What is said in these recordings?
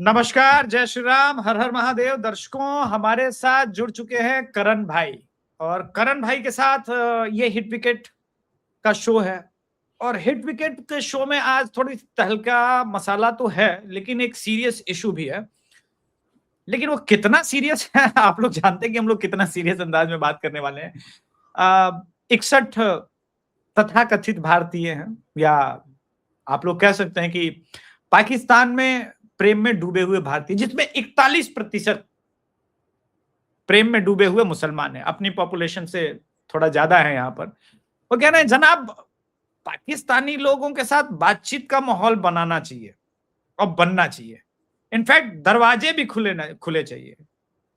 नमस्कार, जय श्री राम, हर हर महादेव। दर्शकों, हमारे साथ जुड़ चुके हैं करण भाई। और करण भाई के साथ ये हिट विकेट का शो है। और हिट विकेट के शो में आज थोड़ी तहलका मसाला तो है, लेकिन एक सीरियस इशू भी है। लेकिन वो कितना सीरियस है आप लोग जानते हैं कि हम लोग कितना सीरियस अंदाज में बात करने वाले हैं। 61 तथाकथित भारतीय हैं, या आप लोग कह सकते हैं कि पाकिस्तान में प्रेम में डूबे हुए भारतीय, जिसमें 41% प्रेम में डूबे हुए मुसलमान हैं। अपनी पॉपुलेशन से थोड़ा ज्यादा है यहाँ पर। वो कह रहे हैं जनाब, पाकिस्तानी लोगों के साथ बातचीत का माहौल बनाना चाहिए और बनना चाहिए। इनफैक्ट दरवाजे भी खुले चाहिए।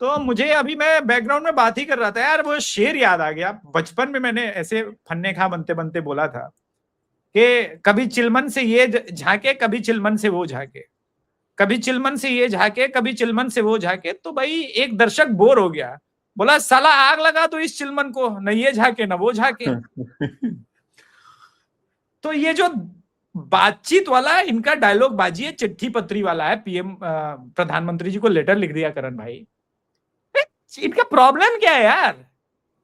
तो मुझे अभी मैं बैकग्राउंड में बात ही कर रहा था यार, वो शेर याद आ गया। बचपन में मैंने ऐसे फन्ने खा बनते बनते बोला था कि कभी चिलमन से ये झांके, कभी चिलमन से वो झांके, कभी चिलमन से ये झांके, कभी चिलमन से वो झांके। तो भाई एक दर्शक बोर हो गया, बोला साला आग लगा तो इस चिलमन को, न ये झांके न वो झांके। तो ये जो बातचीत वाला इनका डायलॉग बाजी है, चिट्ठी पत्री वाला है। पीएम प्रधानमंत्री जी को लेटर लिख दिया करण भाई। इनका प्रॉब्लम क्या है यार?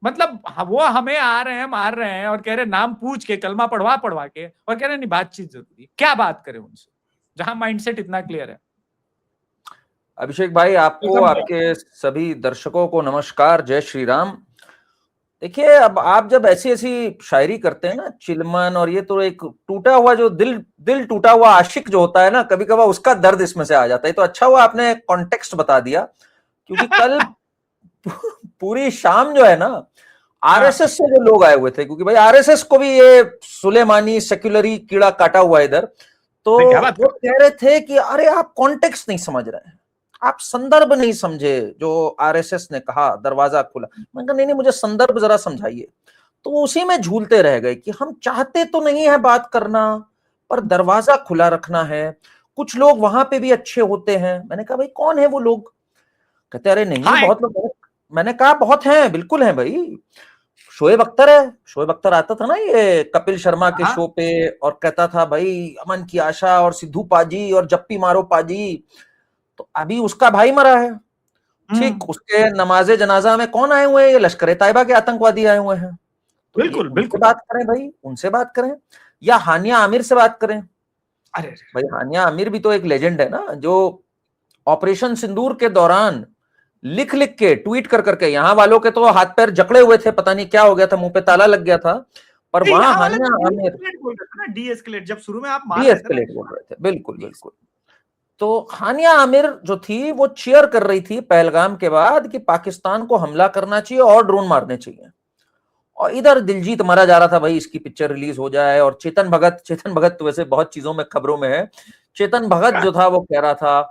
मतलब वो हमें आ रहे हैं, मार रहे हैं और कह रहे नाम पूछ के, कलमा पढ़वा पढ़वा के, और कह रहे नहीं बातचीत जरूरी। क्या बात करें उनसे जहां माइंडसेट इतना क्लियर है। अभिषेक भाई, आपको, आपके सभी दर्शकों को नमस्कार, जय श्री राम। देखिए, अब आप जब ऐसी ऐसी शायरी करते हैं ना, चिलमन, और ये तो एक टूटा हुआ जो दिल टूटा हुआ आशिक जो होता है ना, कभी कभार उसका दर्द इसमें से आ जाता है। तो अच्छा हुआ आपने कॉन्टेक्स्ट बता दिया, क्योंकि कल पूरी शाम जो है ना, आरएसएस से जो लोग आए हुए थे, क्योंकि भाई आरएसएस को भी ये सुलेमानी सेक्युलरी कीड़ा काटा हुआ इधर, तो वो कह रहे थे कि अरे आप कॉन्टेक्स्ट नहीं समझ रहे हैं, आप संदर्भ नहीं समझे। जो आरएसएस ने कहा दरवाजा खुला, मैंने कहा नहीं, मुझे संदर्भ जरा समझाइए। तो उसी में झूलते रह गए कि हम चाहते तो नहीं है बात करना, पर दरवाजा खुला रखना है। कुछ लोग वहां पे भी अच्छे होते हैं। मैंने कहा भाई कौन है वो लोग? कहते अरे नहीं, बहुत लोग। मैंने कहा बहुत हैं, बिल्कुल हैं भाई। शोएब अख्तर है, शोएब अख्तर आता था ना ये कपिल शर्मा के शो पे, और कहता था भाई अमन की आशा और सिद्धू पाजी और जप्पी मारो पाजी। तो अभी उसका भाई मरा है, ठीक, उसके नमाजे जनाजा में कौन आए हुए हैं? ये लश्कर तैयबा के आतंकवादी आए हुए हैं। तो बिल्कुल बिल्कुल बात करें भाई, उनसे बात करें, या हानिया आमिर से बात करें। अरे भाई, हानिया आमिर भी तो एक लेजेंड है ना, जो ऑपरेशन सिंदूर के दौरान लिख लिख के, ट्वीट कर करके, यहाँ वालों के तो हाथ पैर जकड़े हुए थे, पता नहीं क्या हो गया था, मुंह पे ताला लग गया था, पर वहां हानिया आमिर डीएस्केलेट, जब शुरू में आप डीएस्केलेट बोल रहे थे, बिल्कुल बिल्कुल। तो हानिया आमिर जो थी वो चीयर कर रही थी पहलगाम के बाद कि पाकिस्तान को हमला करना चाहिए और ड्रोन मारने चाहिए, और इधर दिलजीत मरा जा रहा था भाई इसकी पिक्चर रिलीज हो जाए। और चेतन भगत तो वैसे बहुत चीजों में खबरों में है। चेतन भगत जो था वो कह रहा था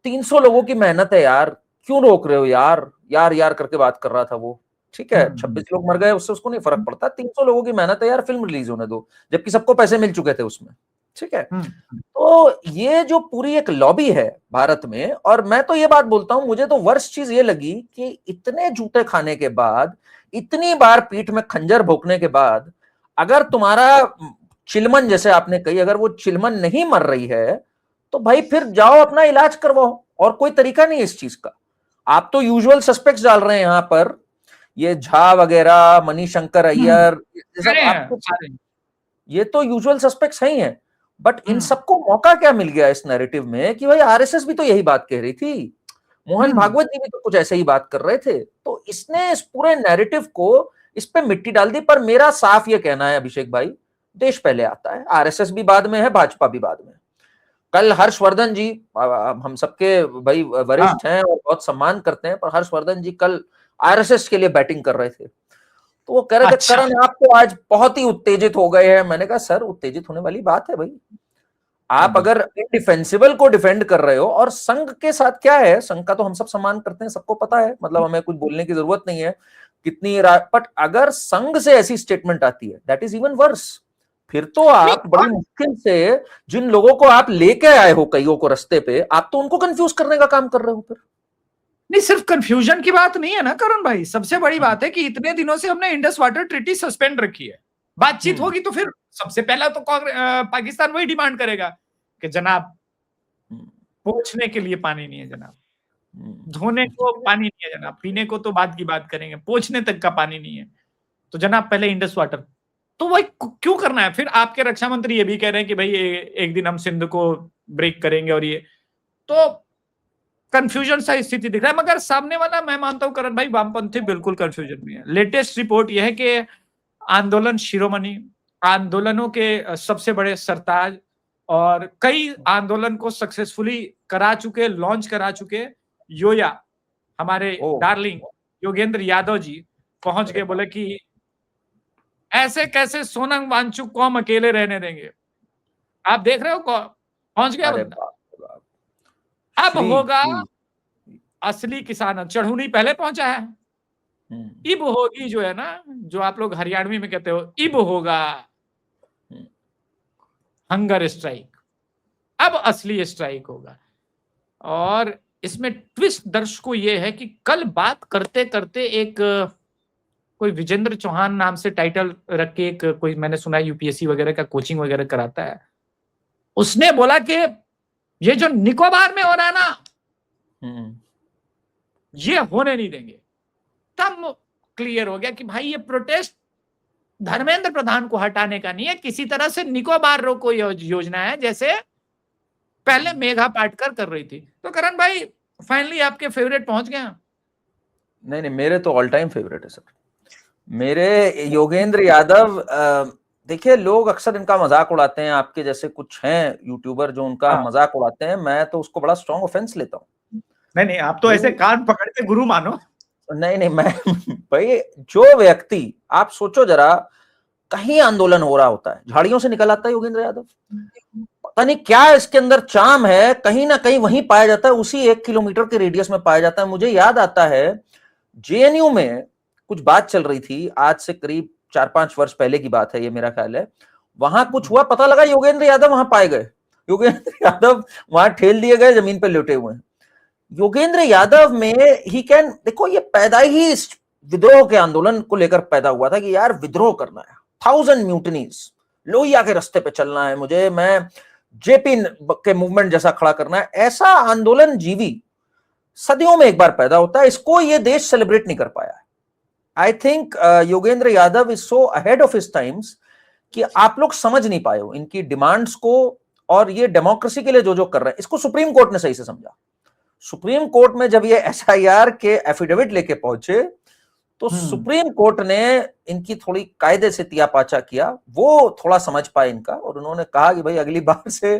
300 लोगों की मेहनत है यार, क्यों रोक रहे हो यार, यार यार करके बात कर रहा था वो। ठीक है, 26 लोग मर गए, उससे उसको नहीं फर्क पड़ता, 300 लोगों की मेहनत है यार, फिल्म रिलीज होने दो, जबकि सबको पैसे मिल चुके थे उसमें। ठीक है, तो ये जो पूरी एक लॉबी है भारत में, और मैं तो ये बात बोलता हूं, मुझे तो वर्स्ट चीज ये लगी कि इतने जूते खाने के बाद, इतनी बार पीठ में खंजर भोंकने के बाद, अगर तुम्हारा चिलमन, जैसे आपने कही, अगर वो चिलमन नहीं मर रही है, तो भाई फिर जाओ अपना इलाज करवाओ, और कोई तरीका नहीं है इस चीज का। आप तो यूजुअल सस्पेक्ट्स डाल रहे हैं यहाँ पर, ये झा वगैरह, मणिशंकर अय्यर, ये तो यूजुअल सस्पेक्ट्स ही हैं। बट इन सबको मौका क्या मिल गया इस नैरेटिव में कि भाई आरएसएस भी तो यही बात कह रही थी, मोहन भागवत जी भी तो कुछ ऐसे ही बात कर रहे थे। तो इसने इस पूरे नैरेटिव को, इस पे मिट्टी डाल दी। पर मेरा साफ ये कहना है अभिषेक भाई, देश पहले आता है, आरएसएस भी बाद में है, भाजपा भी बाद में। कल हर्षवर्धन जी, हम सबके भाई वरिष्ठ हैं और बहुत सम्मान करते हैं, पर हर्षवर्धन जी कल आरएसएस के लिए बैटिंग कर रहे थे, तो वो कह रहे थे करण आप तो आज बहुत ही उत्तेजित हो गए हैं। मैंने कहा सर, उत्तेजित होने वाली बात है भाई, आप अगर इनडिफेंसिबल को डिफेंड कर रहे हो, और संघ के साथ क्या है, संघ का तो हम सब सम्मान करते हैं, सबको पता है, मतलब हमें कुछ बोलने की जरूरत नहीं है कितनी। बट अगर संघ से ऐसी स्टेटमेंट आती है, दैट इज इवन वर्स। फिर तो आप बड़ी मुश्किल से जिन लोगों को आप लेके आए हो कईयों को रस्ते पे, आप तो उनको कंफ्यूज करने का काम कर रहे हो। फिर नहीं, सिर्फ कंफ्यूजन की बात नहीं है ना करण भाई, सबसे बड़ी बात है कि इतने दिनों से हमने इंडस वाटर ट्रीटी सस्पेंड रखी है। बातचीत होगी तो फिर सबसे पहला तो पाकिस्तान वही डिमांड करेगा कि जनाब पोंछने के लिए पानी नहीं है जनाब, धोने को पानी नहीं है जनाब, पीने को तो बात की बात करेंगे, पोंछने तक का पानी नहीं है। तो जनाब पहले इंडस वाटर, तो वही क्यों करना है? फिर आपके रक्षा मंत्री ये भी कह रहे हैं कि भाई एक दिन हम सिंध को ब्रेक करेंगे, और ये तो कंफ्यूजन सा स्थिति दिख रहा है। मगर सामने वाला, मैं मानता हूं करण भाई, वामपंथी बिल्कुल कंफ्यूजन में है। लेटेस्ट रिपोर्ट यह है कि आंदोलन शिरोमणि, आंदोलनों के सबसे बड़े सरताज और कई आंदोलन को सक्सेसफुली करा चुके, लॉन्च करा चुके योया, हमारे डार्लिंग योगेंद्र यादव जी पहुंच गए। बोले कि ऐसे कैसे सोनम वांगचुक को हम अकेले रहने देंगे। आप देख रहे हो पहुंच गया बंदा। अब होगा असली किसान, चढ़ूनी पहले पहुंचा है, इब होगी जो है ना, जो आप लोग हरियाणवी में कहते हो, इब होगा हंगर स्ट्राइक, अब असली स्ट्राइक होगा। और इसमें ट्विस्ट दर्शकों ये है कि कल बात करते करते एक कोई विजेंद्र चौहान नाम से टाइटल रख के एक कोई, मैंने सुना है यूपीएससी वगैरह का कोचिंग वगैरह कराता है, उसने बोला कि ये जो निकोबार में हो रहा है ना, ये होने नहीं देंगे। तब क्लियर हो गया कि भाई ये प्रोटेस्ट धर्मेंद्र प्रधान को हटाने का नहीं है, किसी तरह से निकोबार रोको योजना है, जैसे पहले मेघा पाटकर कर रही थी। तो करण भाई फाइनली आपके फेवरेट पहुंच गए? नहीं, मेरे तो ऑल टाइम फेवरेट है सर, मेरे योगेंद्र यादव। देखिए, लोग अक्सर इनका मजाक उड़ाते हैं, आपके जैसे कुछ हैं यूट्यूबर जो उनका मजाक उड़ाते हैं, मैं तो उसको बड़ा स्ट्रॉन्ग ऑफेंस लेता हूँ। नहीं, आप तो ऐसे कान पकड़ते गुरु मानो। नहीं, मैं भाई, जो व्यक्ति, आप सोचो जरा, कहीं आंदोलन हो रहा होता है, झाड़ियों से निकल आता है योगेंद्र यादव, पता नहीं क्या इसके अंदर चार्म है, कहीं ना कहीं वहीं पाया जाता है, उसी 1 किलोमीटर के रेडियस में पाया जाता है। मुझे याद आता है जेएनयू में कुछ बात चल रही थी, आज से करीब 4-5 वर्ष पहले की बात है ये, मेरा ख्याल है। वहां कुछ हुआ, पता लगा योगेंद्र यादव वहां पाए गए, योगेंद्र यादव वहां ठेल दिए गए, जमीन पर लेटे हुए हैं। योगेंद्र यादव में ही कैन, देखो ये पैदा ही इस विद्रोह के आंदोलन को लेकर पैदा हुआ था कि यार विद्रोह करना है, 1000 म्यूटनीज, लोहिया के रास्ते पे चलना है मुझे, मैं जेपी के मूवमेंट जैसा खड़ा करना है। ऐसा आंदोलन जीवी सदियों में एक बार पैदा होता है, इसको ये देश सेलिब्रेट नहीं कर पाया है। I think Yogendra Yadav is so ahead of his times कि आप लोग समझ नहीं पाए हो इनकी डिमांड्स को, और ये डेमोक्रेसी के लिए जो जो कर रहे हैं, इसको सुप्रीम कोर्ट ने सही से समझा। सुप्रीम कोर्ट में जब ये एसआईआर के एफिडेविट लेके पहुंचे, तो सुप्रीम कोर्ट ने इनकी थोड़ी कायदे से तियापाचा किया, वो थोड़ा समझ पाए इनका, और उन्होंने कहा कि भाई अगली बार से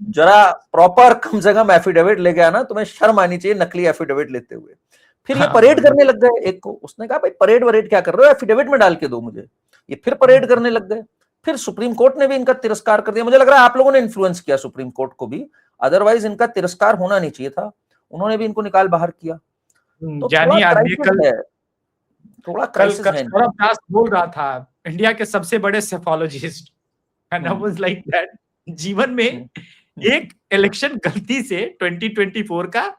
जरा प्रॉपर कम से कम एफिडेविट लेके आना, तुम्हें शर्म आनी चाहिए नकली एफिडेविट लेते हुए। फिर ये परेड करने लग गए, एक को उसने कहा भाई परेड वरेड क्या कर रहे हो, एफिडेविट में डाल के दो मुझे। ये फिर परेड करने लग गए, फिर सुप्रीम कोर्ट ने भी इनका तिरस्कार कर दिया। मुझे लग रहा है आप लोगों ने इन्फ्लुएंस किया सुप्रीम कोर्ट को भी, अदरवाइज इनका तिरस्कार होना नहीं चाहिए था, उन्होंने भी इनको निकाल बाहर किया। तो जानी आदमी थोड़ा क्राइसिस है। सौरभ दास बोल रहा था इंडिया के सबसे बड़े psephologist, and I was like that, जीवन में एक इलेक्शन गलती से 2024 का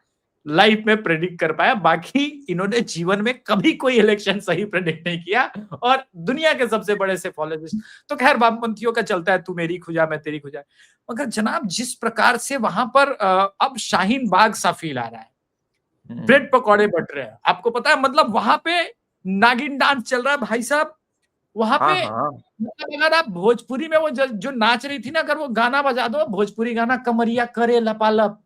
लाइफ में प्रेडिक्ट कर पाया, बाकी इन्होंने जीवन में कभी कोई इलेक्शन सही प्रेडिक्ट नहीं किया, और दुनिया के सबसे बड़े सेफोलॉजिस्ट। तो खैर वामपंथियों का चलता है, तू मेरी खुजा मैं तेरी खुजा। मगर जनाब जिस प्रकार से वहां पर अब शाहीन बाग सा फील आ रहा है, ब्रेड पकौड़े बट रहे हैं, आपको पता है, मतलब वहां पे नागिन डांस चल रहा है भाई साहब वहां पे। मतलब अगर आप भोजपुरी में वो जो नाच रही थी ना, अगर वो गाना बजा दो, भोजपुरी गाना, कमरिया करे लपालप,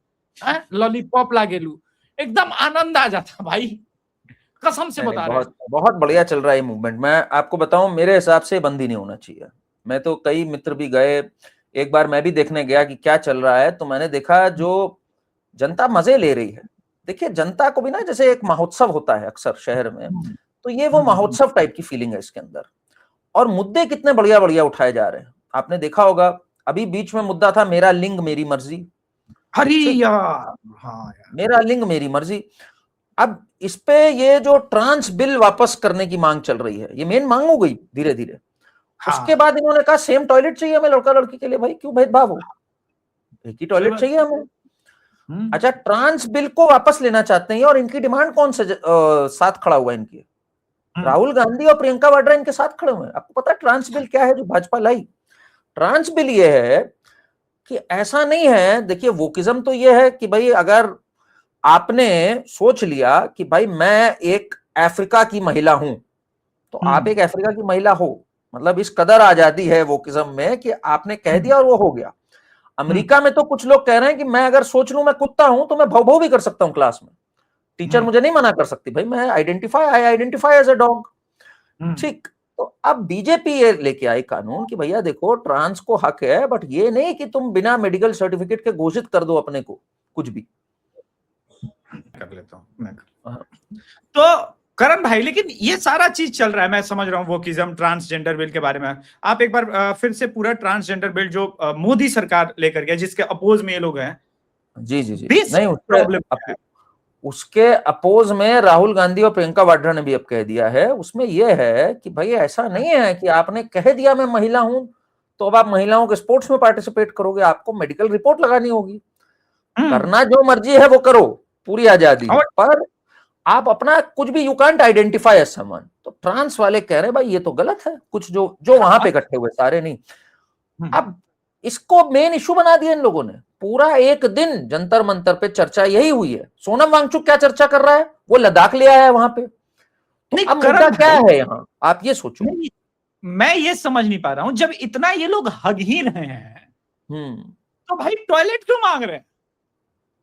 लॉलीपॉप लागेलू, एकदम आनंद आ जाता भाई, कसम से बता रहे हैं। बहुत बढ़िया चल रहा है मूवमेंट। मैं आपको बताऊं, मेरे हिसाब से बंद ही नहीं होना चाहिए। मैं तो, कई मित्र भी गए, एक बार मैं भी देखने गया कि क्या चल रहा है, तो मैंने देखा जो जनता मजे ले रही है। देखिए, जनता को भी ना, जैसे एक महोत्सव होता है अक्सर शहर में, तो ये वो महोत्सव टाइप की फीलिंग है इसके अंदर, और मुद्दे कितने बढ़िया बढ़िया उठाए जा रहे हैं। आपने देखा होगा, अभी बीच में मुद्दा था मेरा लिंग मेरी मर्जी। हरी यार, हाँ यार, मेरा लिंग मेरी मर्जी। अब इस पे ये जो ट्रांस बिल वापस करने की मांग चल रही है, ये मेन मांग हो गई धीरे धीरे। उसके बाद इन्होंने कहा सेम टॉयलेट चाहिए हमें लड़का लड़की के लिए। भाई क्यों भेदभाव हो, एक ही टॉयलेट चाहिए हमें। अच्छा, ट्रांस बिल को वापस लेना चाहते हैं, और इनकी डिमांड कौन से साथ खड़ा हुआ है इनकी? राहुल गांधी और प्रियंका वाड्रा इनके साथ खड़े हुए हैं। आपको पता है ट्रांस बिल क्या है जो भाजपा लाई? ट्रांस बिल ये है कि ऐसा नहीं है। देखिए वोकिज्म तो ये है कि भाई अगर आपने सोच लिया कि भाई मैं एक अफ्रीका की महिला हूं, तो आप एक अफ्रीका की महिला हो, मतलब इस कदर आजादी है वोकिज्म में कि आपने कह दिया और वो हो गया। अमेरिका में तो कुछ लोग कह रहे हैं कि मैं अगर सोच लूं मैं कुत्ता हूं तो मैं भौ भौ भी कर सकता हूं क्लास में, टीचर मुझे नहीं मना कर सकती, भाई मैं I identify as a dog. ठीक, तो अब बीजेपी ये लेके आई कानून कि भैया देखो ट्रांस को हक है, बट ये नहीं कि तुम बिना मेडिकल सर्टिफिकेट के घोषित कर दो अपने को कुछ भी। कर लेता हूँ मैं। हाँ। तो करण भाई, लेकिन ये सारा चीज चल रहा है, मैं समझ रहा हूँ वोकिज्म, ट्रांसजेंडर बिल के बारे में। आप एक बार फिर से पूरा ट्रांसजेंडर बिल जो मोदी सरकार लेकर गया, जिसके अपोज में ये लोग हैं, जी जी जी, बेसिक नहीं प्रॉब्लम उसके अपोज में राहुल गांधी और प्रियंका वाड्रा ने भी अब कह दिया है। उसमें यह है कि भाई ऐसा नहीं है कि आपने कह दिया मैं महिला हूं तो अब आप महिलाओं के स्पोर्ट्स में पार्टिसिपेट करोगे, आपको मेडिकल रिपोर्ट लगानी होगी। करना जो मर्जी है वो करो, पूरी आजादी है, पर आप अपना कुछ भी, you can't identify as someone. तो ट्रांस वाले कह रहे हैं भाई ये तो गलत है, कुछ जो जो वहां पे इकट्ठे हुए सारे नहीं। अब इसको मेन इशू बना दिया इन लोगों ने। पूरा एक दिन जंतर मंतर पे चर्चा यही हुई है। सोनम वांगचुक क्या चर्चा कर रहा है, वो लद्दाख ले आया है वहां पे। तो अब मुद्दा क्या है यहाँ, आप ये सोचो। मैं ये समझ नहीं पा रहा हूं, जब इतना ये लोग हग ही रहे हैं तो भाई टॉयलेट क्यों मांग रहे हैं?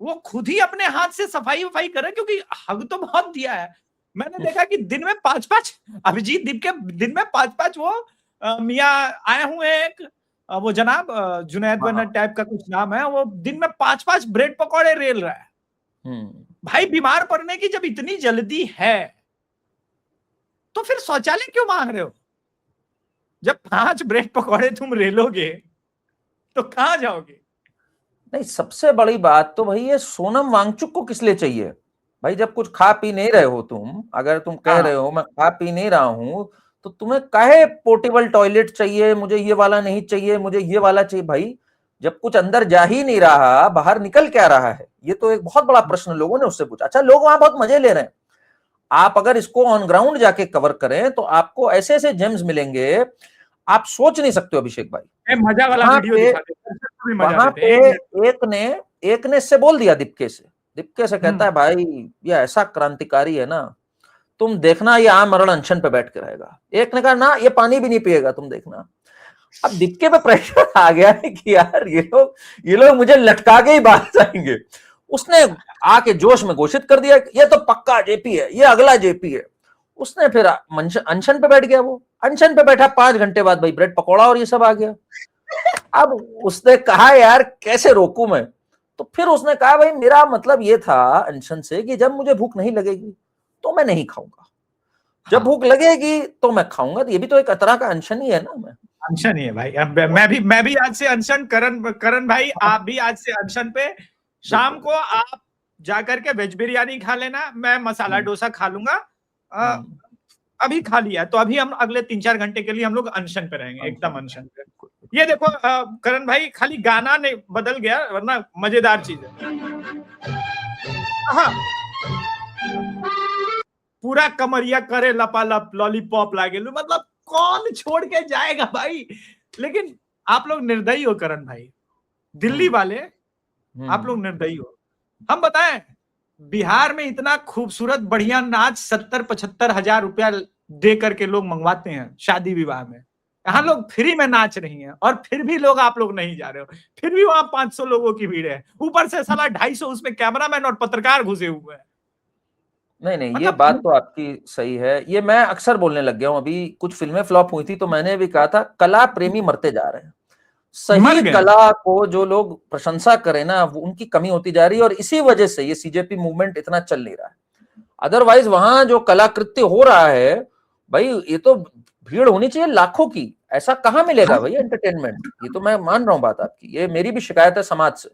वो खुद ही अपने हाथ से सफाई वफाई करे, क्योंकि हग तो बहुत दिया है। मैंने देखा कि दिन में 5-5 अभिजीत दीप के दिन में 5-5 वो मियाँ आए हुए, एक वो जनाब जुनैद बनर टाइप का कुछ नाम है, वो दिन में 5-5 ब्रेड पकौड़े रेल रहा है। भाई बीमार पड़ने की जब इतनी जल्दी है तो फिर शौचालय क्यों मांग रहे हो? जब 5 ब्रेड पकौड़े तुम रेलोगे तो कहां जाओगे? नहीं, सबसे बड़ी बात तो भाई ये सोनम वांगचुक को किस लिए चाहिए भाई? जब कुछ खा पी नहीं रहे हो तुम, अगर तुम कह रहे हो मैं खा पी नहीं रहा हूं, तो तुम्हें काहे पोर्टेबल टॉयलेट चाहिए, मुझे ये वाला नहीं चाहिए, मुझे ये वाला चाहिए? भाई जब कुछ अंदर जा ही नहीं रहा, बाहर निकल क्या रहा है? ये तो एक बहुत बड़ा प्रश्न लोगों ने उससे पूछा। अच्छा, लोग वहां बहुत मजे ले रहे हैं। आप अगर इसको ऑन ग्राउंड जाके कवर करें तो आपको ऐसे ऐसे जेम्स मिलेंगे, आप सोच नहीं सकते हो अभिषेक भाई। मजा वाला वीडियो दिखा दे, वहां पे एक ने इससे बोल दिया, दिपके से कहता है भाई ये ऐसा क्रांतिकारी है ना, तुम देखना ये आमरण अनशन पे बैठ के रहेगा। एक ने कहा ना ये पानी भी नहीं पिएगा, तुम देखना। अब दिपके पे प्रेशर आ गया है कि यार ये लोग मुझे लटका के ही बाहर जाएंगे। उसने आके जोश में घोषित कर दिया ये तो पक्का जेपी है, ये अगला जेपी है। उसने फिर अनशन पे बैठ गया। वो अनशन पे बैठा, 5 घंटे बाद भाई ब्रेड पकौड़ा और ये सब आ गया। अब उसने कहा यार कैसे रोकूं मैं? तो फिर उसने कहा भाई मेरा मतलब ये था अनशन से कि जब मुझे भूख नहीं लगेगी तो मैं नहीं खाऊंगा, जब भूख लगेगी तो मैं खाऊंगा। तो ये भी तो एक तरह का अनशन ही है ना। मैं अनशन ही है भाई। अब मैं भी आज से अनशन, करण भाई आप भी आज से अनशन पे। शाम को आप जाकर के वेज बिरयानी खा लेना, मैं मसाला डोसा खा लूंगा। अभी खा लिया तो अभी हम अगले 3-4 घंटे के लिए हम लोग अनशन पे रहेंगे, एकदम अनशन पे। ये देखो करण भाई, खाली गाना नहीं बदल गया वरना मजेदार चीज है। हाँ, पूरा कमरिया करे लपालप लॉलीपॉप लागे, मतलब कौन छोड़ के जाएगा भाई? लेकिन आप लोग निर्दयी हो करण भाई, दिल्ली वाले, आप लोग निर्दयी हो। हम बताएं, बिहार में इतना खूबसूरत बढ़िया नाच 70-75 हजार रुपया दे करके लोग मंगवाते हैं शादी विवाह में। यहाँ लोग फ्री में नाच रही हैं और फिर भी लोग, आप लोग नहीं जा रहे हो। फिर भी वहां 500 लोगों की भीड़ है, ऊपर से साला 250 उसमें कैमरामैन और पत्रकार घुसे हुए हैं। नहीं, ये बात तो आपकी सही है। ये मैं अक्सर बोलने लग गया हूं। अभी कुछ फिल्में फ्लॉप हुई थी तो मैंने भी कहा था कला प्रेमी मरते जा रहे हैं। सही कला को जो लोग प्रशंसा करें ना, वो उनकी कमी होती जा रही है, और इसी वजह से ये सीजेपी मूवमेंट इतना चल नहीं रहा है। अदरवाइज वहां जो कलाकृत्य हो रहा है भाई, ये तो भीड़ होनी चाहिए लाखों की। ऐसा कहाँ मिलेगा भाई एंटरटेनमेंट? ये तो मैं मान रहा हूँ बात आपकी, ये मेरी भी शिकायत है समाज से।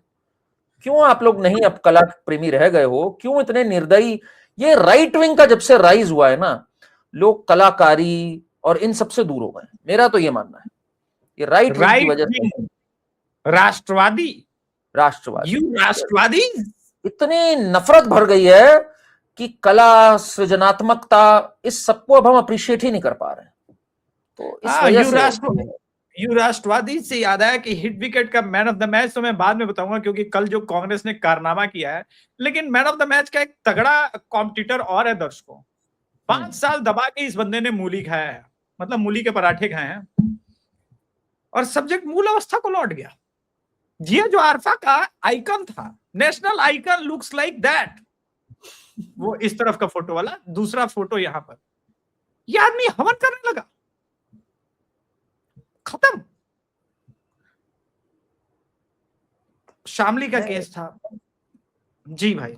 क्यों आप लोग नहीं अब कला प्रेमी रह गए हो? क्यों इतने निर्दयी? ये राइट विंग का जब से राइज हुआ है ना, लोग कलाकारी और इन सबसे दूर हो गए। मेरा तो ये मानना है, ये राइट विंग की वजह से। राष्ट्रवादी इतनी नफरत भर गई है कि कला, सृजनात्मकता, इस सबको अब हम अप्रिशिएट ही नहीं कर पा रहे हैं। तो इस वजह से यू राष्ट्रवादी से याद आया कि हिट विकेट का मैन ऑफ द मैच तो मैं बाद में बताऊंगा, क्योंकि कल जो कांग्रेस ने कारनामा किया है, लेकिन मैन ऑफ द मैच का एक तगड़ा कॉम्पिटिटर और है दर्शकों। 5 साल दबा के इस बंदे ने मूली खाया है, मतलब मूली के पराठे खाए हैं, और सब्जेक्ट मूल अवस्था को लौट गया। ये जो आरफा का आइकन था, national icon looks like that, वो इस तरफ का फोटो वाला, दूसरा फोटो यहां पर, ये आदमी हवन करने लगा, खत्म। शामली का केस था जी भाई,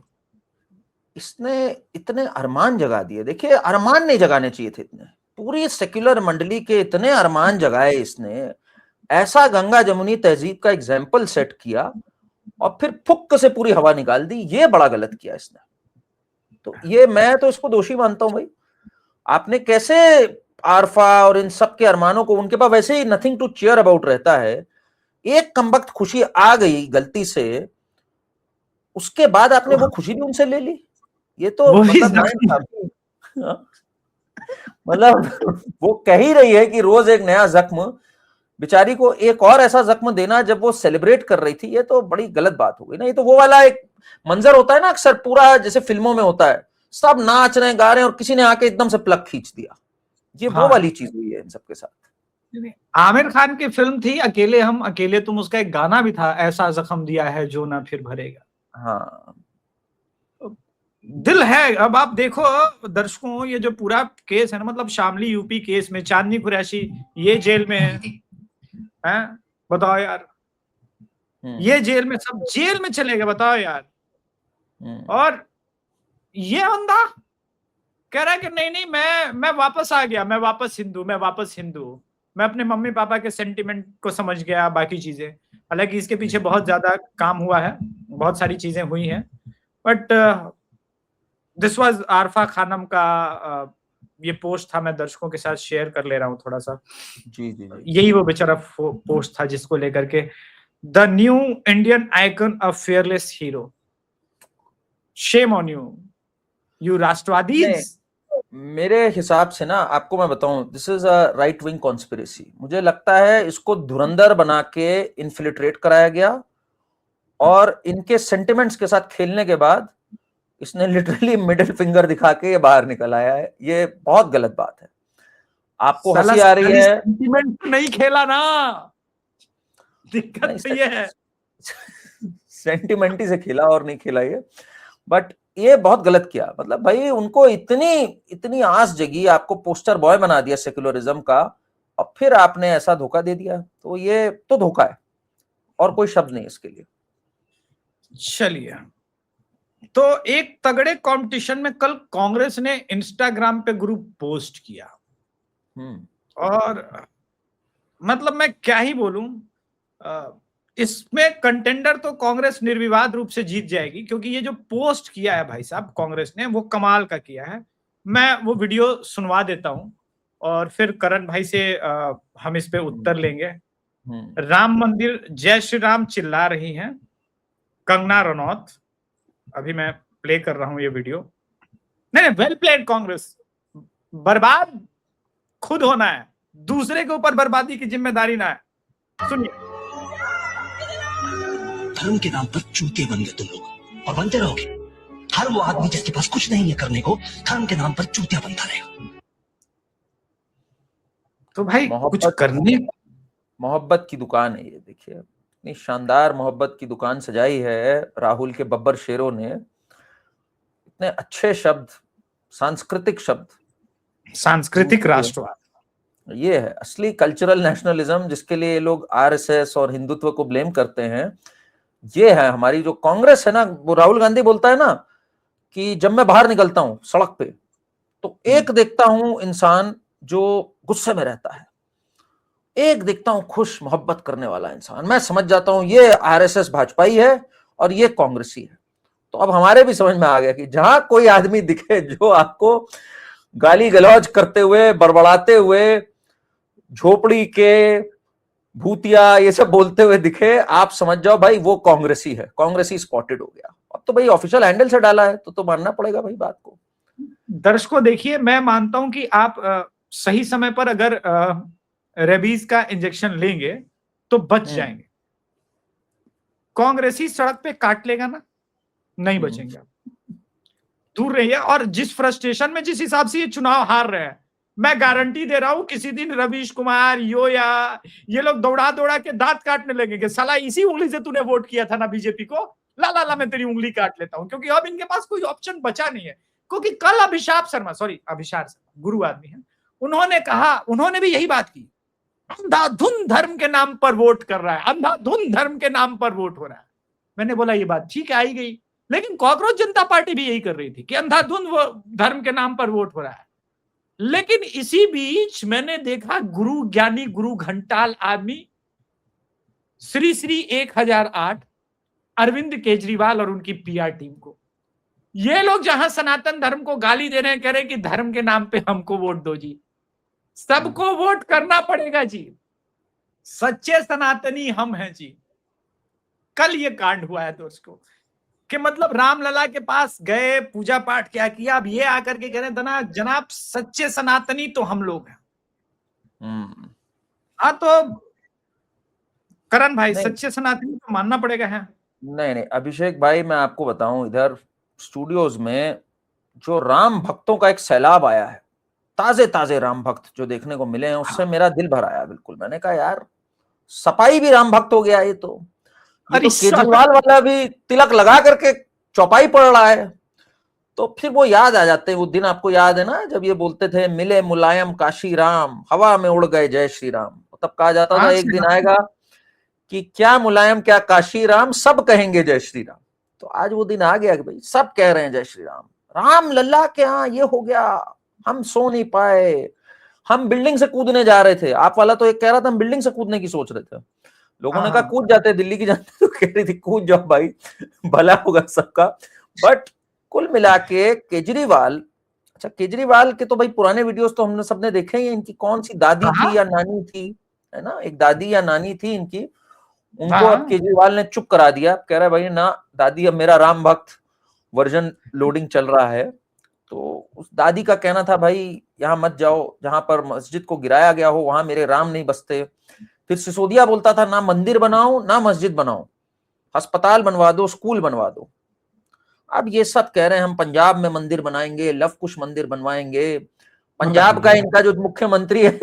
इसने इतने अरमान जगा दिए। देखिए, अरमान नहीं जगाने चाहिए थे इतने, पूरी सेक्युलर मंडली के इतने अरमान जगाए इसने, ऐसा गंगा जमुनी तहजीब का एग्जाम्पल सेट किया और फिर फुक्क से पूरी हवा निकाल दी। ये बड़ा गलत किया इसने। तो ये मैं तो इसको दोषी मानता हूं भाई। आपने कैसे आरफा और इन सब के अरमानों को, उनके पास वैसे ही नथिंग टू चीयर अबाउट रहता है, एक कमबख्त खुशी आ गई गलती से, उसके बाद आपने वो खुशी भी उनसे ले ली। ये तो मतलब वो कह ही रही है कि रोज एक नया जख्म, बेचारी को एक और ऐसा जख्म देना जब वो सेलिब्रेट कर रही थी, ये तो बड़ी गलत बात हो गई ना। ये तो वो वाला एक मंजर होता है ना अक्सर, पूरा जैसे फिल्मों में होता है, सब नाच रहे हैं गा रहे हैं और किसी ने आके एकदम से प्लग खींच दिया। ये वो वाली चीज हुई है इन सबके साथ। आमिर खान की फिल्म थी अकेले हम अकेले तुम, उसका एक गाना भी था, ऐसा जख्म दिया है जो ना फिर भरेगा। हाँ, दिल है। अब आप देखो दर्शकों, ये जो पूरा केस है ना, मतलब शामली यूपी केस में चांदनी कुरैशी ये जेल में है, बताओ यार, ये जेल में, सब जेल में चले गए, बताओ यार। और ये बंदा कह रहा है कि नहीं नहीं, मैं वापस आ गया, मैं वापस हिंदू, मैं अपने मम्मी पापा के सेंटिमेंट को समझ गया, बाकी चीजें। हालांकि इसके पीछे बहुत ज्यादा काम हुआ है, बहुत सारी चीजें हुई हैं, but this was Arfa Khanum का ये पोस्ट था, मैं दर्शकों के साथ शेयर कर ले रहा हूं थोड़ा सा। जी जी जी। यही वो बेचारा पोस्ट था जिसको लेकर के, the new Indian icon of fearless hero, shame on you राष्ट्रवादी। मेरे हिसाब से ना, आपको मैं बताऊं, this is a right wing conspiracy. मुझे लगता है इसको धुरंधर बना के इन्फिल्ट्रेट कराया गया और इनके सेंटिमेंट्स के साथ खेलने के बाद इसने लिटरली मिडिल फिंगर दिखा के ये बाहर निकल आया है। ये बहुत गलत बात है। आपको हंसी आ रही है, सेंटिमेंट नहीं खेला ना, दिक्कत तो ये है। सेंटिमेंटी से खेला और नहीं खेला ये, बट ये बहुत गलत किया। मतलब भाई, उनको इतनी आस जगी, आपको पोस्टर बॉय बना दिया सेक्युलरिज्म का, और फिर आपने ऐसा धोखा दे दिया। तो ये तो धोखा है, और कोई शब्द नहीं इसके लिए। चलिए, तो एक तगड़े कंपटीशन में कल कांग्रेस ने इंस्टाग्राम पे ग्रुप पोस्ट किया, और मतलब मैं क्या ही बोलूं, इसमें कंटेंडर तो कांग्रेस निर्विवाद रूप से जीत जाएगी, क्योंकि ये जो पोस्ट किया है भाई साहब कांग्रेस ने, वो कमाल का किया है। मैं वो वीडियो सुनवा देता हूं और फिर करण भाई से हम इस पे उत्तर लेंगे। राम मंदिर जय श्री राम चिल्ला रही हैं कंगना रनौत। अभी मैं प्ले कर रहा हूं ये वीडियो। नहीं, वेल प्लेड कांग्रेस, बर्बाद खुद होना है, दूसरे के ऊपर बर्बादी की जिम्मेदारी ना है। सुनिए। धर्म के नाम पर चूतिए बन गए तुम लोग, और बनते रहोगे। हर वो आदमी जिसके पास कुछ नहीं है करने को, धर्म के नाम पर चूतिया बनता रहेगा। तो भाई कुछ करने, मोहब्बत की दुकान है ये। देखिए, इतनी शानदार मोहब्बत की दुकान सजाई है राहुल के बब्बर शेरों ने। इतने अच्छे शब्द, सांस्कृतिक शब्द, सांस्कृतिक राष्ट्रवाद, ये है असली कल्चरल नेशनलिज्म, जिसके लिए लोग आरएसएस और हिंदुत्व को ब्लेम करते हैं। ये है हमारी जो कांग्रेस है ना। वो राहुल गांधी बोलता है ना कि जब मैं बाहर निकलता हूं सड़क पे, तो एक देखता हूं इंसान जो गुस्से में रहता है, एक देखता हूं खुश मोहब्बत करने वाला इंसान। मैं समझ जाता हूं ये आरएसएस भाजपाई है और ये कांग्रेसी है। तो अब हमारे भी समझ में आ गया कि जहां कोई आदमी दिखे जो आपको गाली गलौज करते हुए, बड़बड़ाते हुए, झोपड़ी के भूतिया ये सब बोलते हुए दिखे, आप समझ जाओ भाई वो कांग्रेसी है, कांग्रेसी स्पॉटेड हो गया। अब तो भाई ऑफिशियल हैंडल से डाला है तो मानना पड़ेगा भाई बात को। दर्शकों देखिए, मैं मानता हूं कि आप सही समय पर अगर रेबीज का इंजेक्शन लेंगे तो बच जाएंगे। कांग्रेसी सड़क पे काट लेगा ना, नहीं बचेंगे, दूर रहिए। और जिस फ्रस्ट्रेशन में, जिस हिसाब से ये चुनाव हार रहे हैं, मैं गारंटी दे रहा हूं किसी दिन रवीश कुमार या ये लोग दौड़ा दौड़ा के दांत काटने लगेंगे। साला इसी उंगली से तूने वोट किया था ना बीजेपी को, ला ला ला मैं तेरी उंगली काट लेता हूं। क्योंकि अब इनके पास कोई ऑप्शन बचा नहीं है। क्योंकि कल अभिषार शर्मा गुरु आदमी है, उन्होंने कहा, उन्होंने भी यही बात की, अंधाधुंध धर्म के नाम पर वोट कर रहा है, अंधाधुंध धर्म के नाम पर वोट हो रहा है। मैंने बोला ये बात ठीक है, आई गई। लेकिन कॉकरोच जनता पार्टी भी यही कर रही थी कि अंधाधुंध धर्म के नाम पर वोट हो रहा है। लेकिन इसी बीच मैंने देखा गुरु ज्ञानी, गुरु घंटाल आदमी, श्री 1008 अरविंद केजरीवाल और उनकी पीआर टीम को, ये लोग जहां सनातन धर्म को गाली दे रहे हैं, कह रहे हैं कि धर्म के नाम पे हमको वोट दो जी, सबको वोट करना पड़ेगा जी, सच्चे सनातनी हम हैं जी। कल ये कांड हुआ है दोस्तों कि मतलब रामलला के पास गए, पूजा पाठ क्या किया, अब ये आकर के कह रहे हैं जनाब सच्चे सनातनी तो हम लोग हैं। हाँ तो करण भाई, सच्चे सनातनी तो मानना पड़ेगा है। नहीं, अभिषेक भाई मैं आपको बताऊं, इधर स्टूडियोज में जो राम भक्तों का एक सैलाब आया है, ताजे ताजे राम भक्त जो देखने को मिले हैं, उससे मेरा दिल भर आया बिल्कुल। मैंने कहा यार सपाई भी राम भक्त हो गया ये तो केजरीवाल वाला भी तिलक लगा करके चौपाई पड़ रहा है। तो फिर वो याद आ जाते हैं वो दिन, आपको याद है ना जब ये बोलते थे मिले मुलायम काशी राम, हवा में उड़ गए जय श्री राम। तब कहा जाता था एक दिन आएगा कि क्या मुलायम क्या काशी राम, सब कहेंगे जय श्री राम। तो आज वो दिन आ गया कि भाई सब कह रहे हैं जय श्री राम। राम लल्ला के यहाँ ये हो गया, हम सो नहीं पाए, हम बिल्डिंग से कूदने जा रहे थे। आप वाला तो एक कह रहा था हम बिल्डिंग से कूदने की सोच रहे थे, लोगों ने कहा कूद जाते, दिल्ली की जनता तो कह रही थी कूद जाओ भाई, भला होगा सबका। बट कुल मिला के केजरीवाल, अच्छा केजरीवाल के तो भाई पुराने वीडियोस तो हमने सबने देखे ही, इनकी कौन सी दादी थी या नानी थी, है ना, एक दादी या नानी थी इनकी, उनको अब केजरीवाल ने चुप करा दिया। कह रहा है भाई ना दादी, अब मेरा राम भक्त वर्जन लोडिंग चल रहा है। तो उस दादी का कहना था भाई यहाँ मत जाओ, जहां पर मस्जिद को गिराया गया हो वहां मेरे राम नहीं बसते। फिर सिसोदिया बोलता था ना मंदिर बनाओ ना मस्जिद बनाओ, अस्पताल बनवा दो, स्कूल बनवा दो। अब ये सब कह रहे हैं हम पंजाब में मंदिर बनाएंगे, लव कुश मंदिर बनवाएंगे। पंजाब का इनका जो मुख्यमंत्री है,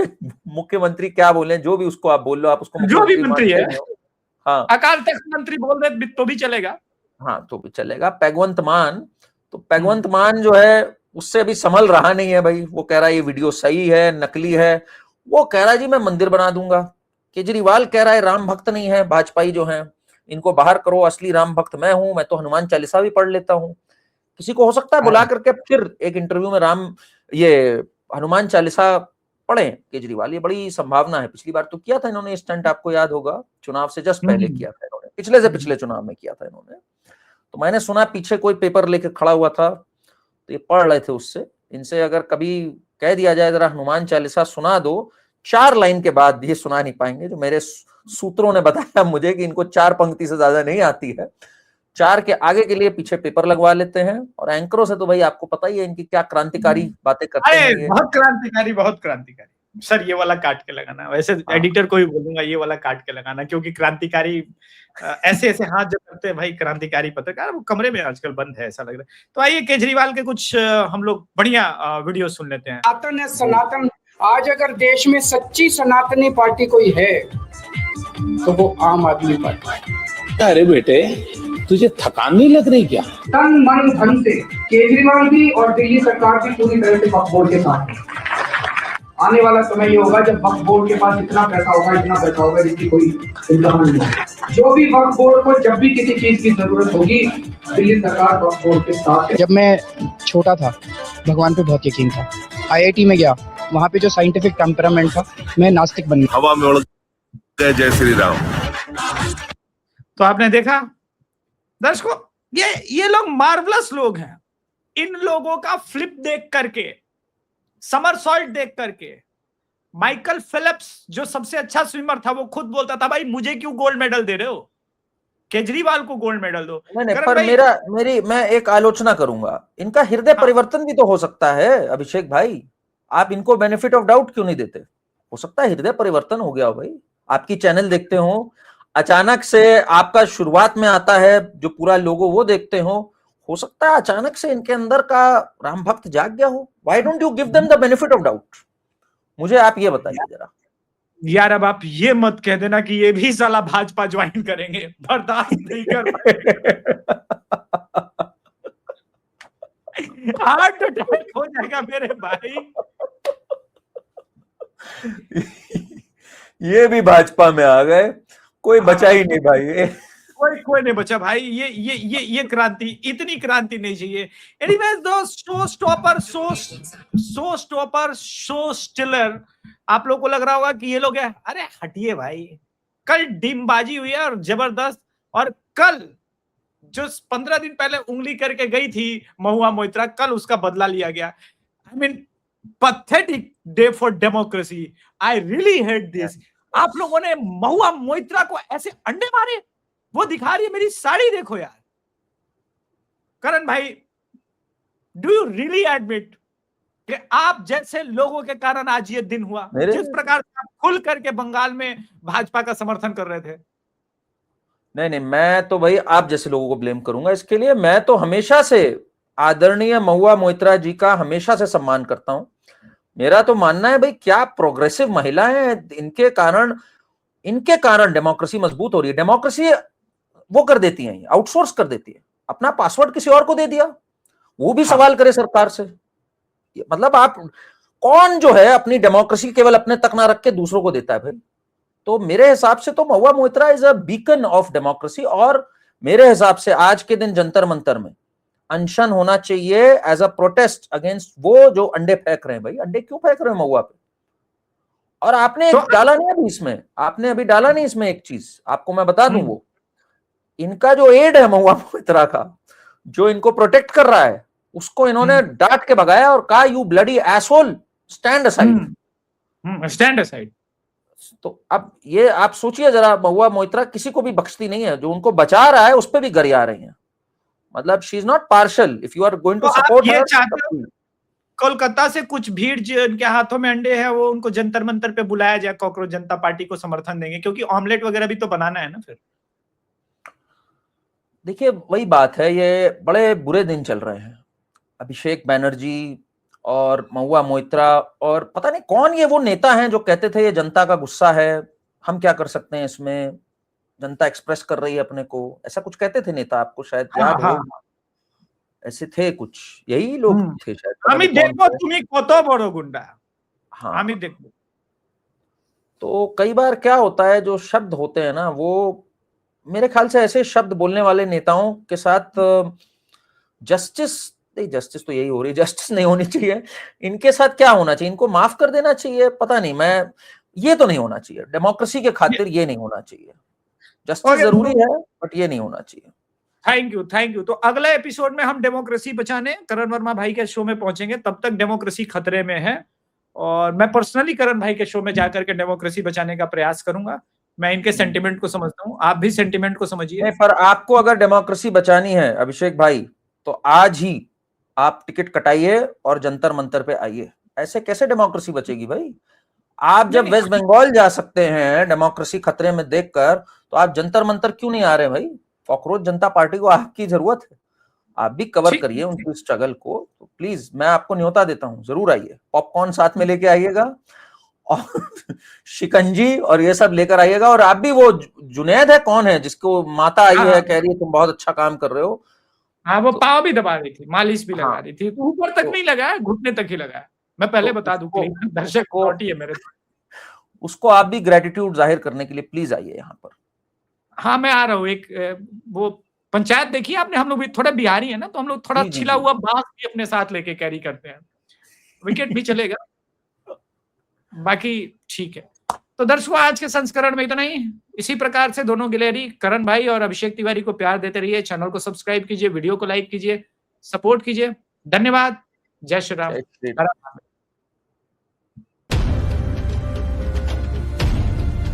मुख्यमंत्री क्या बोले, जो भी उसको आप बोल लो, आप उसको जो भी मंत्री है, हाँ अकाल तख्त मंत्री बोल दे तो भी चलेगा, हाँ तो भी चलेगा। पैगवंत मान, तो पैगवंत मान जो है उससे अभी संभल रहा नहीं है भाई। वो कह रहा है ये वीडियो सही है नकली है, वो कह रहा है जी मैं मंदिर बना दूंगा। केजरीवाल कह रहा है राम भक्त नहीं है, भाजपाई जो हैं इनको बाहर करो, असली राम भक्त मैं हूं, मैं तो हनुमान चालीसा भी पढ़ लेता हूं। किसी को हो सकता है बुला करके फिर एक इंटरव्यू में ये हनुमान चालीसा पढ़े केजरीवाल, ये बड़ी संभावना है। पिछली बार तो किया था इन्होंने स्टंट, आपको याद होगा, चुनाव से जस्ट पहले किया था इन्होंने, पिछले से पिछले चुनाव में किया था इन्होंने। तो मैंने सुना पीछे कोई पेपर लेके खड़ा हुआ था, तो ये पढ़ रहे थे उससे। इनसे अगर कभी कह दिया जाए जरा हनुमान चालीसा सुना दो, 4 लाइन के बाद ये सुना नहीं पाएंगे। जो मेरे सूत्रों ने बताया मुझे कि इनको 4 पंक्ति से ज्यादा नहीं आती है, 4 के आगे के लिए पीछे पेपर लगवा लेते हैं। और एंकरों से तो भाई आपको पता ही है इनकी क्या क्रांतिकारी बातें करते हैं। बहुत क्रांतिकारी, बहुत क्रांतिकारी। सर ये वाला काट के लगाना, वैसे एडिटर को ही बोलूंगा ये वाला काट के लगाना, क्योंकि क्रांतिकारी ऐसे ऐसे हाथ जो करते हैं भाई क्रांतिकारी पत्रकार, वो कमरे में आजकल बंद है ऐसा लग रहा है। तो आइए केजरीवाल के कुछ हम लोग बढ़िया वीडियो सुन लेते हैं। सनातन है, सनातन। आज अगर देश में सच्ची सनातनी पार्टी कोई है तो वो आम आदमी पार्टी है। अरे बेटे तुझे थकान नहीं लग रही क्या? तन मन धन से केजरीवाल भी और दिल्ली सरकार भी पूरी तरह से वक्फ बोर्ड के साथ है। आने वाला समय ये होगा जब वक्फ बोर्ड के पास इतना पैसा होगा जिसकी कोई इंतजाम नहीं है। जो भी वक्फ बोर्ड को जब भी किसी चीज की जरूरत होगी, दिल्ली सरकार वक्फ बोर्ड के साथ है। जब मैं छोटा था भगवान पे बहुत यकीन था, IIT में गया, वहाँ पे जो साइंटिफिक टेम्परामेंट था, मैं नास्तिक बन गया। हवा में उड़ गए जय श्री राम। तो आपने देखा दर्शकों, ये लोग मार्वलस लोग हैं। इन लोगों का फ्लिप देख करके, समरसॉल्ट देख करके, माइकल फेल्प्स जो सबसे अच्छा स्विमर था वो खुद बोलता था भाई मुझे क्यों गोल्ड मेडल दे रहे हो, केजरीवाल को गोल्ड मेडल दो। नहीं, पर मैं एक आलोचना करूंगा, इनका हृदय परिवर्तन भी तो हो सकता है। अभिषेक भाई आप इनको बेनिफिट ऑफ डाउट क्यों नहीं देते? हो सकता है हृदय परिवर्तन हो गया हो भाई, आपकी चैनल देखते हो, अचानक से आपका शुरुआत में आता है जो पूरा लोगो वो देखते हो सकता है अचानक से इनके अंदर का राम भक्त जाग गया हो। Why don't you give them the benefit of doubt? मुझे आप ये बताइए जरा। यार अब आप ये मत कह देना कि ये भी साला भाजपा ज्वाइन करेंगे, बर्दाश्त नहीं कर हार्ट अटैक हो जाएगा मेरे भाई। ये भी भाजपा में आ गए, कोई बचा ही नहीं भाई। कोई नहीं बचा भाई। ये क्रांति, इतनी क्रांति नहीं चाहिए। एनीवेज दो शो स्टॉपर, शो स्टिलर, आप लोग को लग रहा होगा कि ये लोग है, अरे हटिए भाई, कल डीमबाजी हुई है और जबरदस्त। और कल जो 15 दिन पहले उंगली करके गई थी महुआ मोइत्रा, कल उसका बदला लिया गया। I mean pathetic day for democracy. I really hate this. आप लोगों ने महुआ मोइत्रा को ऐसे अंडे मारे, वो दिखा रही है मेरी साड़ी देखो यार। करण भाई, डू यू रियली एडमिट कि आप जैसे लोगों के कारण आज ये दिन हुआ, जिस प्रकार से आप खुल करके बंगाल में भाजपा का समर्थन कर रहे थे? नहीं, मैं तो भाई आप जैसे लोगों को ब्लेम करूंगा इसके लिए। मैं तो हमेशा से आदरणीय महुआ मोइत्रा जी का हमेशा से सम्मान करता हूं। मेरा तो मानना है भाई, क्या प्रोग्रेसिव महिला है, इनके कारण डेमोक्रेसी मजबूत हो रही है। डेमोक्रेसी वो कर देती है, आउटसोर्स कर देती है, अपना पासवर्ड किसी और को दे दिया, वो भी सवाल करे सरकार से। मतलब आप कौन जो है अपनी डेमोक्रेसी केवल अपने तक ना रख के दूसरों को देता है भाई? तो मेरे हिसाब से तो Mahua Moitra is a beacon of democracy. और मेरे हिसाब से आज के दिन जंतर मंतर में अनशन होना चाहिए एज अ प्रोटेस्ट अगेंस्ट वो जो अंडे फेंक रहे हैं। भाई अंडे क्यों फेंक रहे हैं महुआ पे? और आपने तो डाला नहीं अभी इसमें, आपने अभी डाला नहीं इसमें एक चीज आपको मैं बता दूं, वो इनका जो एड है महुआ मोइत्रा का, जो इनको प्रोटेक्ट कर रहा है, उसको इन्होंने डांट के भगाया और कहा you bloody asshole, stand aside, stand aside. तो अब ये आप सोचिए जरा, महुआ मोइत्रा किसी को भी बख्शती नहीं है, जो उनको बचा रहा है उस पर भी गरिया रही है। मतलब she is not partial. If you are going to support her, Kolkata से कुछ भीड़ जिनके हाथों में अंडे हैं, वो उनको जंतर मंतर पे बुलाया जाए, कॉकरोच जनता पार्टी को समर्थन देंगे, क्योंकि ऑमलेट वगैरह भी तो बनाना है ना। फिर देखिए वही बात है, ये बड़े बुरे दिन चल रहे हैं। अभिषेक बैनर्जी और महुआ मोइत्रा और पता नहीं कौन ये वो नेता हैं जो कहते थे ये जनता का गुस्सा है, हम क्या कर सकते हैं इसमें, जनता एक्सप्रेस कर रही है अपने को, ऐसा कुछ कहते थे नेता, आपको शायद याद हो। ऐसे थे कुछ, यही लोग थे शायद। हमें देखो तुम्हें कतो बड़ो गुंडा। हाँ, हमें देखो। तो कई बार क्या होता है, जो शब्द होते हैं ना, वो मेरे ख्याल से ऐसे शब्द बोलने वाले नेताओं के साथ जस्टिस तो यही हो रही, जस्टिस नहीं होनी चाहिए। इनके साथ क्या होना चाहिए, इनको माफ कर देना चाहिए, पता नहीं, मैं ये तो नहीं होना चाहिए, डेमोक्रेसी के खातिर ये नहीं होना चाहिए। जस्टिस जरूरी है बट ये नहीं होना चाहिए। Thank you. तो अगले एपिसोड में हम डेमोक्रेसी बचाने करण वर्मा भाई के शो में पहुंचेंगे। तब तक डेमोक्रेसी खतरे में है और मैं पर्सनली करण भाई के शो में जाकर के डेमोक्रेसी बचाने का प्रयास करूंगा। मैं इनके सेंटिमेंट को समझता हूँ, आप भी सेंटिमेंट को समझिए। पर आपको अगर डेमोक्रेसी बचानी है अभिषेक भाई, तो आज ही आप टिकट कटाइए और जंतर मंतर पे आइए। ऐसे कैसे डेमोक्रेसी बचेगी भाई? आप जब वेस्ट बंगाल जा सकते हैं डेमोक्रेसी खतरे में देखकर, तो आप जंतर मंतर क्यों नहीं आ रहे भाई? कॉकरोच जनता पार्टी को आपकी जरूरत है, आप भी कवर करिए उनकी स्ट्रगल को। तो प्लीज मैं आपको न्योता देता हूं, जरूर आइए, पॉपकॉर्न साथ में लेके आइएगा और शिकंजी और ये सब लेकर आइएगा। और आप भी, वो जुनैद है कौन है जिसको माता आई है, कह रही है तुम बहुत अच्छा काम कर रहे हो। हाँ, वो पाव भी दबा रही थी, मालिश भी लगा रही थी, ऊपर तक नहीं लगाया, घुटने तक ही लगाया। मैं पहले बता दूं, दर्शक को है मेरे, उसको आप भी ग्रेटिट्यूड जाहिर करने के लिए प्लीज आइए यहाँ पर। हाँ, मैं आ रहा हूँ। एक वो पंचायत देखिए आपने, हम लोग भी थोड़ा बिहारी है ना, तो हम लोग थोड़ा छिला हुआ बांस भी अपने साथ लेके कैरी करते हैं, विकेट भी चलेगा, बाकी ठीक है। तो दर्शकों, आज के संस्करण में इतना ही। इसी प्रकार से दोनों गिलहरी करण भाई और अभिषेक तिवारी को प्यार देते रहिए। चैनल को सब्सक्राइब कीजिए, वीडियो को लाइक कीजिए, सपोर्ट कीजिए। धन्यवाद। जय श्री राम।